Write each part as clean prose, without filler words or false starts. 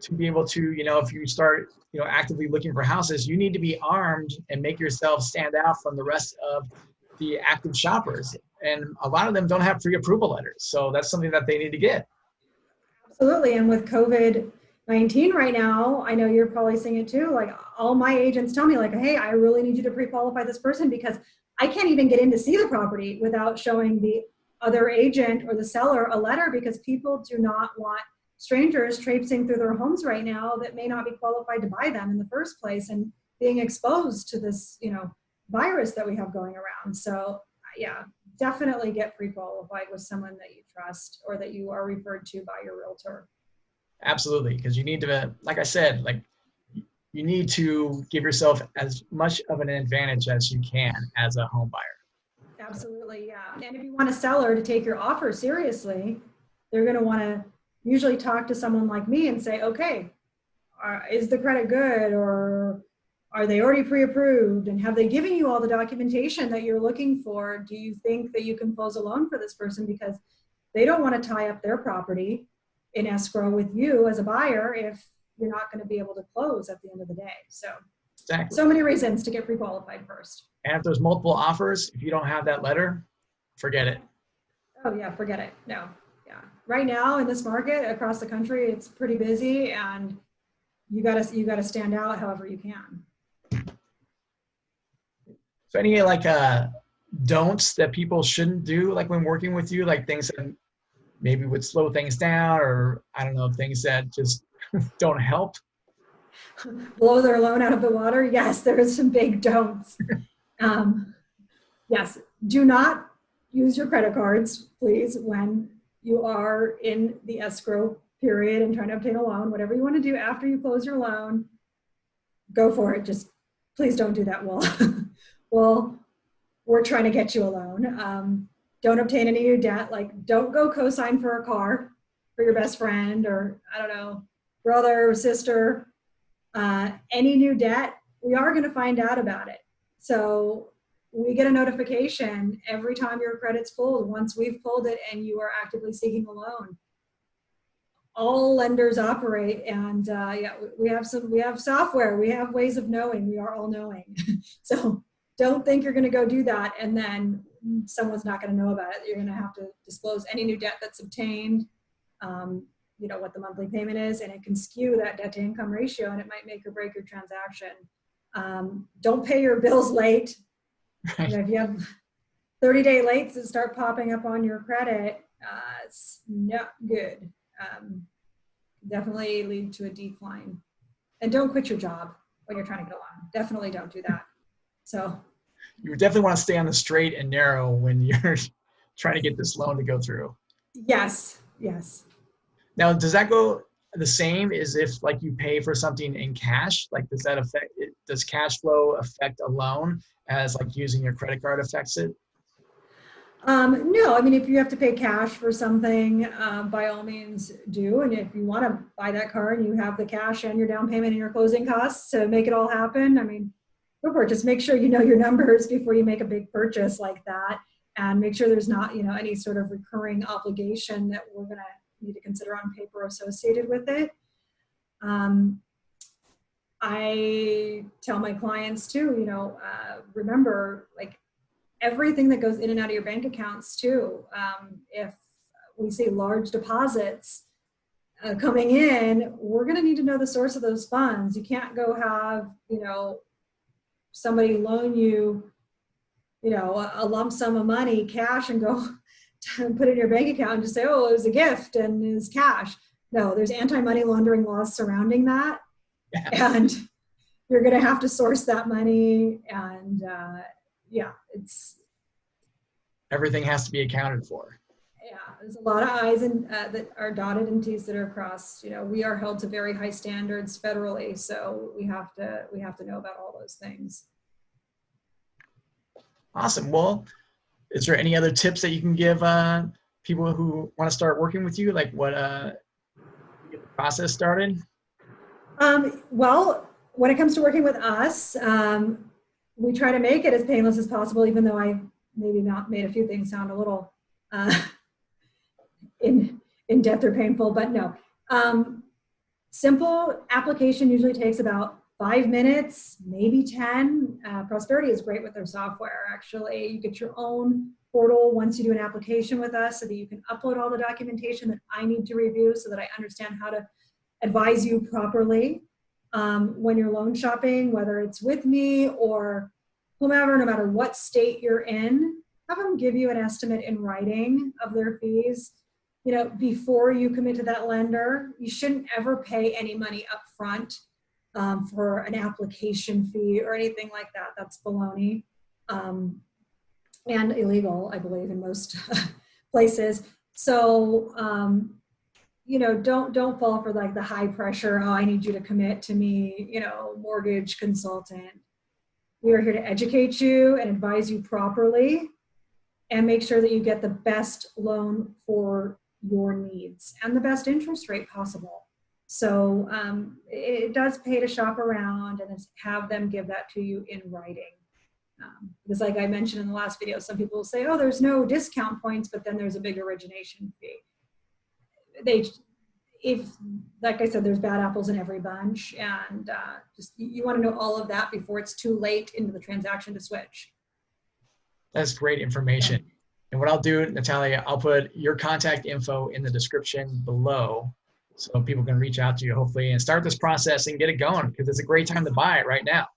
to be able to, if you start, actively looking for houses, you need to be armed and make yourself stand out from the rest of the active shoppers. And a lot of them don't have pre-approval letters. So that's something that they need to get. Absolutely. And with COVID-19 right now, I know you're probably seeing it too. Like all my agents tell me like, hey, I really need you to pre-qualify this person because I can't even get in to see the property without showing the other agent or the seller a letter, because people do not want strangers traipsing through their homes right now that may not be qualified to buy them in the first place and being exposed to this, virus that we have going around. So yeah, definitely get pre-qualified with someone that you trust or that you are referred to by your realtor. Absolutely. Because you need to, like I said, you need to give yourself as much of an advantage as you can as a home buyer. Absolutely, yeah. And if you want a seller to take your offer seriously, they're going to want to usually talk to someone like me and say, okay, is the credit good, or are they already pre-approved, and have they given you all the documentation that you're looking for? Do you think that you can close a loan for this person? Because they don't want to tie up their property in escrow with you as a buyer if you're not going to be able to close at the end of the day. So, exactly. So many reasons to get pre-qualified first. And if there's multiple offers, if you don't have that letter, forget it. Oh yeah, forget it. No, yeah. Right now in this market across the country, it's pretty busy, and you gotta stand out however you can. So any don'ts that people shouldn't do, like when working with you, like things that maybe would slow things down, or I don't know, things that just don't help? Blow their loan out of the water. Yes, there is some big don'ts. Yes, do not use your credit cards, please, when you are in the escrow period and trying to obtain a loan. Whatever you want to do after you close your loan, go for it. Just please don't do that while we're trying to get you a loan. Don't obtain any new debt. Like, don't go co-sign for a car for your best friend, or I don't know, brother or sister. Any new debt, we are going to find out about it. So we get a notification every time your credit's pulled. Once we've pulled it and you are actively seeking a loan, all lenders operate, and yeah, we have software, we have ways of knowing. We are all knowing. So don't think you're going to go do that and then someone's not going to know about it. You're going to have to disclose any new debt that's obtained, what the monthly payment is, and it can skew that debt to income ratio, and it might make or break your transaction. Don't pay your bills late. If you have 30-day lates that start popping up on your credit, it's not good. Definitely lead to a decline. And don't quit your job when you're trying to get a loan. Definitely don't do that. So you definitely want to stay on the straight and narrow when you're trying to get this loan to go through. Yes, yes. Now, does that go the same as if you pay for something in cash? Does cash flow affect a loan as using your credit card affects it? No, I mean, if you have to pay cash for something, by all means do. And if you want to buy that car and you have the cash and your down payment and your closing costs to make it all happen, I mean, go for it. Just make sure you know your numbers before you make a big purchase like that, and make sure there's not, any sort of recurring obligation that we're going to need to consider on paper associated with it. I tell my clients too, remember, everything that goes in and out of your bank accounts too. If we see large deposits coming in, we're going to need to know the source of those funds. You can't go have, somebody loan you, a lump sum of money, cash, and go and put it in your bank account and just say, oh, it was a gift and it was cash. No, there's anti-money laundering laws surrounding that. Yeah. And you're going to have to source that money, and yeah, everything has to be accounted for. Yeah, there's a lot of I's that are dotted and T's that are crossed. We are held to very high standards federally, so we have to know about all those things. Awesome. Well, is there any other tips that you can give people who want to start working with you, get the process started? Well, when it comes to working with us, we try to make it as painless as possible, even though I maybe not made a few things sound a little in depth or painful, but no. Simple application usually takes about 5 minutes, maybe 10. Prosperity is great with their software, actually. You get your own portal once you do an application with us so that you can upload all the documentation that I need to review so that I understand how to advise you properly when you're loan shopping, whether it's with me or whomever, no matter what state you're in. Have them give you an estimate in writing of their fees. You know, before you commit to that lender. You shouldn't ever pay any money up front for an application fee or anything like that. That's baloney and illegal, I believe, in most places. So, you know, don't fall for like the high pressure, oh, I need you to commit to me, you know, mortgage consultant. We are here to educate you and advise you properly and make sure that you get the best loan for your needs and the best interest rate possible. So it does pay to shop around and have them give that to you in writing. Because like I mentioned in the last video, some people will say, oh, there's no discount points, but then there's a big origination fee. Like I said, there's bad apples in every bunch, and just you want to know all of that before it's too late into the transaction to switch. That's great information. And what I'll do, Natalia, I'll put your contact info in the description below so people can reach out to you hopefully and start this process and get it going, because it's a great time to buy it right now.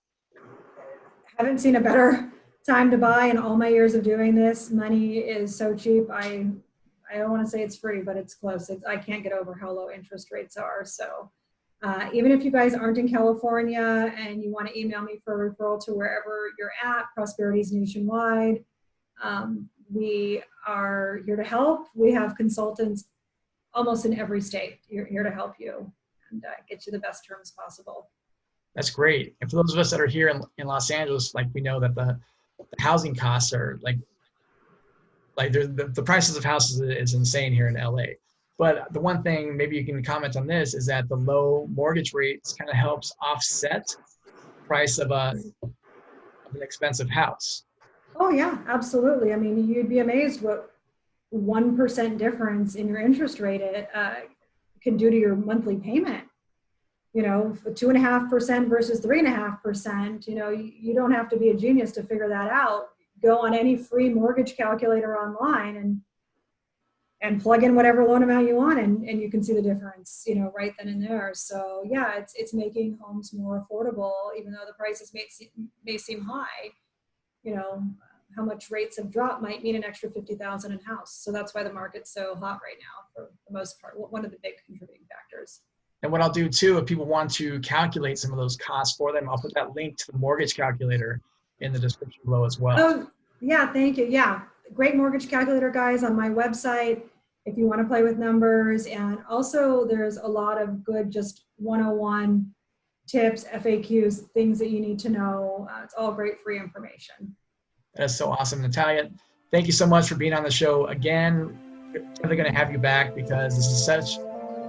Haven't seen a better time to buy in all my years of doing this. Money is so cheap. I don't want to say it's free, but it's close. I can't get over how low interest rates are. So even if you guys aren't in California and you want to email me for a referral to wherever you're at, Prosperity's nationwide. We are here to help. We have consultants almost in every state. You're here to help you and get you the best terms possible. That's great. And for those of us that are here in Los Angeles, like we know that the housing costs are like the prices of houses is insane here in LA. But the one thing, maybe you can comment on this, is that the low mortgage rates kind of helps offset the price of an expensive house. Oh yeah, absolutely. I mean, you'd be amazed what 1% difference in your interest rate can do to your monthly payment. You know, 2.5% versus 3.5%, you know, you don't have to be a genius to figure that out. Go on any free mortgage calculator online and plug in whatever loan amount you want and you can see the difference, you know, right then and there. So yeah, it's making homes more affordable, even though the prices may seem high. You know, how much rates have dropped might mean an extra $50,000 in house. So that's why the market's so hot right now for the most part, one of the big contributing factors. And what I'll do too, if people want to calculate some of those costs for them, I'll put that link to the mortgage calculator in the description below as well. Oh, yeah, thank you. Yeah, great mortgage calculator, guys, on my website if you want to play with numbers. And also there's a lot of good just 101 tips, FAQs, things that you need to know. It's all great free information. That's so awesome. Natalia, thank you so much for being on the show again. We're definitely going to have you back because this is such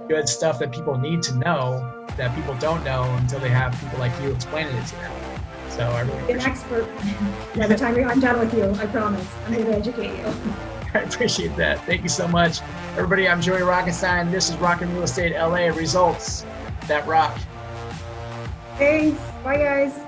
good stuff that people need to know that people don't know until they have people like you explaining it to them. So I really appreciate an expert by the time I'm done with you, I promise. I'm here to educate you. I appreciate that. Thank you so much. Everybody, I'm Joey Rockenstein. This is Rockin' Real Estate LA, results that rock. Thanks. Bye, guys.